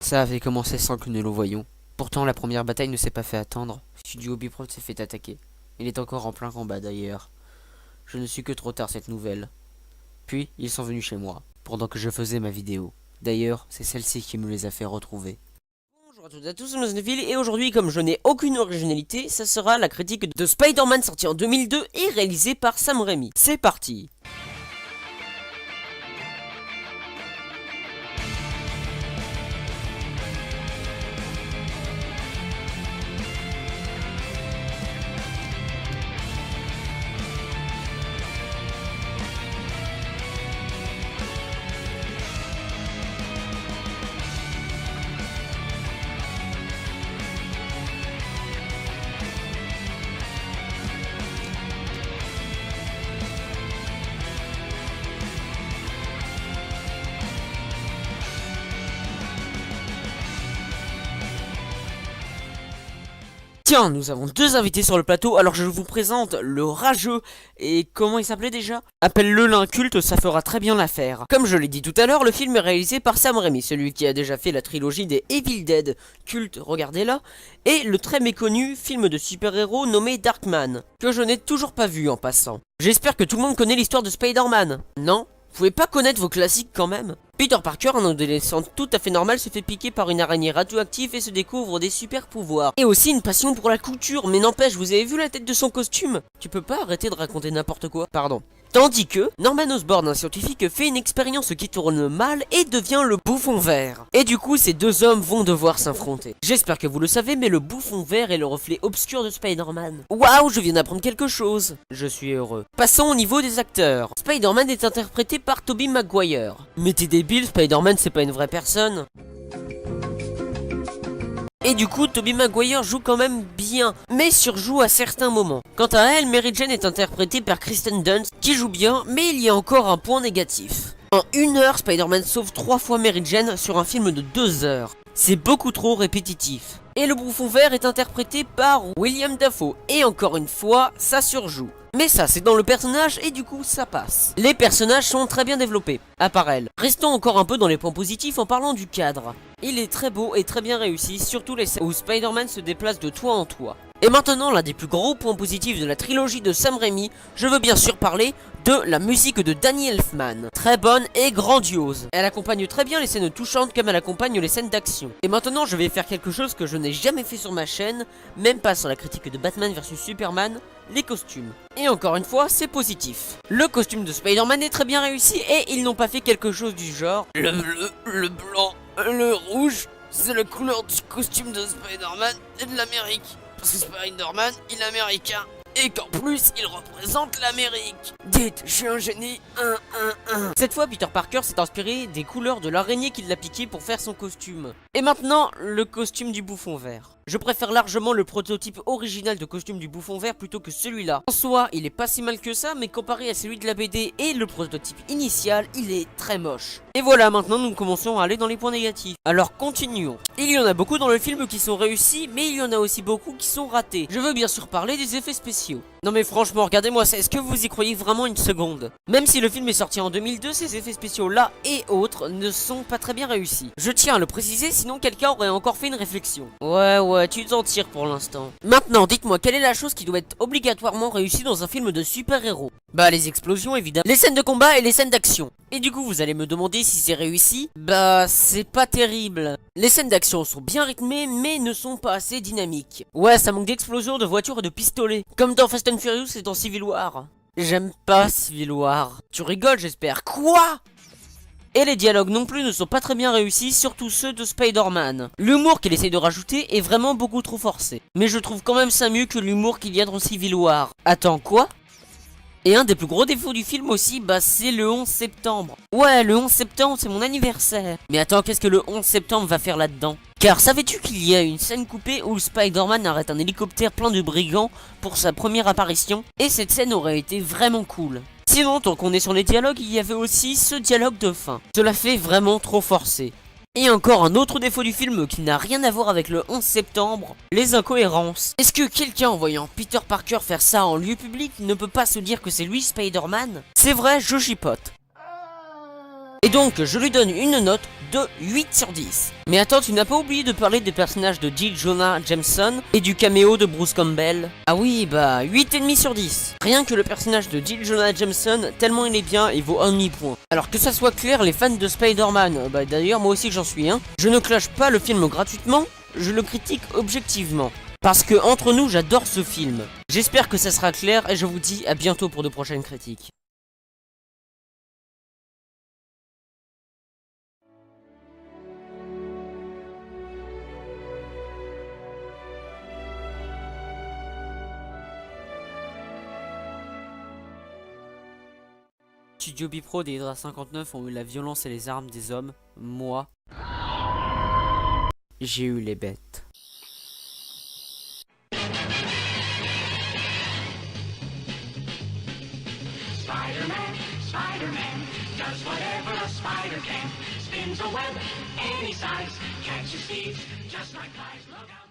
Ça avait commencé sans que nous le voyions. Pourtant, la première bataille ne s'est pas fait attendre. Studio Bifrost s'est fait attaquer. Il est encore en plein combat d'ailleurs. Je ne suis que trop tard cette nouvelle. Puis, ils sont venus chez moi, pendant que je faisais ma vidéo. D'ailleurs, c'est celle-ci qui me les a fait retrouver. Bonjour à toutes et à tous, c'est Nosneville, et aujourd'hui, comme je n'ai aucune originalité, ça sera la critique de Spider-Man sorti en 2002 et réalisé par Sam Raimi. C'est parti! Tiens, nous avons deux invités sur le plateau, alors je vous présente le rageux, et comment il s'appelait déjà? Appelle-le l'inculte, ça fera très bien l'affaire. Comme je l'ai dit tout à l'heure, le film est réalisé par Sam Raimi, celui qui a déjà fait la trilogie des Evil Dead, culte, regardez-la, et le très méconnu film de super-héros nommé Darkman, que je n'ai toujours pas vu en passant. J'espère que tout le monde connaît l'histoire de Spider-Man, non? Vous pouvez pas connaître vos classiques quand même? Peter Parker, un adolescent tout à fait normal, se fait piquer par une araignée radioactive et se découvre des super pouvoirs. Et aussi une passion pour la couture, mais n'empêche, vous avez vu la tête de son costume? Tu peux pas arrêter de raconter n'importe quoi. Pardon. Tandis que Norman Osborn, un scientifique, fait une expérience qui tourne mal et devient le bouffon vert. Et du coup, ces deux hommes vont devoir s'affronter. J'espère que vous le savez, mais le bouffon vert est le reflet obscur de Spider-Man. Waouh, je viens d'apprendre quelque chose. Je suis heureux. Passons au niveau des acteurs. Spider-Man est interprété par Tobey Maguire. Mais t'es débile, Spider-Man c'est pas une vraie personne. Et du coup, Tobey Maguire joue quand même bien, mais surjoue à certains moments. Quant à elle, Mary Jane est interprétée par Kristen Dunst, qui joue bien, mais il y a encore un point négatif. En 1 heure, Spider-Man sauve 3 fois Mary Jane sur un film de 2 heures. C'est beaucoup trop répétitif. Et le bouffon vert est interprété par William Dafoe, et encore une fois, ça surjoue. Mais ça, c'est dans le personnage et du coup, ça passe. Les personnages sont très bien développés, à part elle. Restons encore un peu dans les points positifs en parlant du cadre. Il est très beau et très bien réussi, surtout les scènes où Spider-Man se déplace de toit en toit. Et maintenant, l'un des plus gros points positifs de la trilogie de Sam Raimi, je veux bien sûr parler de la musique de Danny Elfman. Très bonne et grandiose. Elle accompagne très bien les scènes touchantes comme elle accompagne les scènes d'action. Et maintenant, je vais faire quelque chose que je n'ai jamais fait sur ma chaîne, même pas sur la critique de Batman vs Superman, les costumes. Et encore une fois, c'est positif. Le costume de Spider-Man est très bien réussi et ils n'ont pas fait quelque chose du genre le bleu, le blanc, le rouge, c'est la couleur du costume de Spider-Man et de l'Amérique. Parce que Spider-Man, il est américain. Et qu'en plus, il représente l'Amérique. Dites, je suis un génie. Cette fois, Peter Parker s'est inspiré des couleurs de l'araignée qui l'a piqué pour faire son costume. Et maintenant, le costume du bouffon vert. Je préfère largement le prototype original de costume du bouffon vert plutôt que celui-là. En soi, il est pas si mal que ça, mais comparé à celui de la BD et le prototype initial, il est très moche. Et voilà, maintenant nous commençons à aller dans les points négatifs. Alors continuons. Il y en a beaucoup dans le film qui sont réussis, mais il y en a aussi beaucoup qui sont ratés. Je veux bien sûr parler des effets spéciaux. Non mais franchement, regardez-moi ça, est-ce que vous y croyez vraiment une seconde? Même si le film est sorti en 2002, ces effets spéciaux là et autres ne sont pas très bien réussis. Je tiens à le préciser, sinon quelqu'un aurait encore fait une réflexion. Ouais, tu t'en tires pour l'instant. Maintenant, dites-moi, quelle est la chose qui doit être obligatoirement réussie dans un film de super-héros? Bah les explosions évidemment, les scènes de combat et les scènes d'action. Et du coup vous allez me demander si c'est réussi. Bah c'est pas terrible. Les scènes d'action sont bien rythmées mais ne sont pas assez dynamiques. Ouais, ça manque d'explosions, de voitures et de pistolets. Comme dans Fast and Furious et dans Civil War. J'aime pas Civil War. Tu rigoles j'espère. Quoi? Et les dialogues non plus ne sont pas très bien réussis, surtout ceux de Spider-Man. L'humour qu'il essaye de rajouter est vraiment beaucoup trop forcé. Mais je trouve quand même ça mieux que l'humour qu'il y a dans Civil War. Attends, quoi? Et un des plus gros défauts du film aussi, bah c'est le 11 septembre. Ouais, le 11 septembre c'est mon anniversaire. Mais attends, qu'est-ce que le 11 septembre va faire là-dedans? Car savais-tu qu'il y a une scène coupée où Spider-Man arrête un hélicoptère plein de brigands pour sa première apparition? Et cette scène aurait été vraiment cool. Sinon, tant qu'on est sur les dialogues, il y avait aussi ce dialogue de fin. Cela fait vraiment trop forcé. Et encore un autre défaut du film qui n'a rien à voir avec le 11 septembre, les incohérences. Est-ce que quelqu'un en voyant Peter Parker faire ça en lieu public ne peut pas se dire que c'est lui Spider-Man? C'est vrai, je chipote. Et Et donc je lui donne une note de 8 sur 10. Mais attends, tu n'as pas oublié de parler des personnages de J. Jonah Jameson et du caméo de Bruce Campbell? Ah oui, bah 8,5 sur 10. Rien que le personnage de J. Jonah Jameson, tellement il est bien, il vaut un demi-point. Alors que ça soit clair, les fans de Spider-Man, bah d'ailleurs moi aussi j'en suis un, je ne clash pas le film gratuitement, je le critique objectivement. Parce que entre nous, j'adore ce film. J'espère que ça sera clair et je vous dis à bientôt pour de prochaines critiques. Studio Bipro des Hydra 59 ont eu la violence et les armes des hommes. Moi, j'ai eu les bêtes. Spider-Man, Spider-Man, does whatever a spider can. Spins a web any size, catches thieves just like flies. Look out.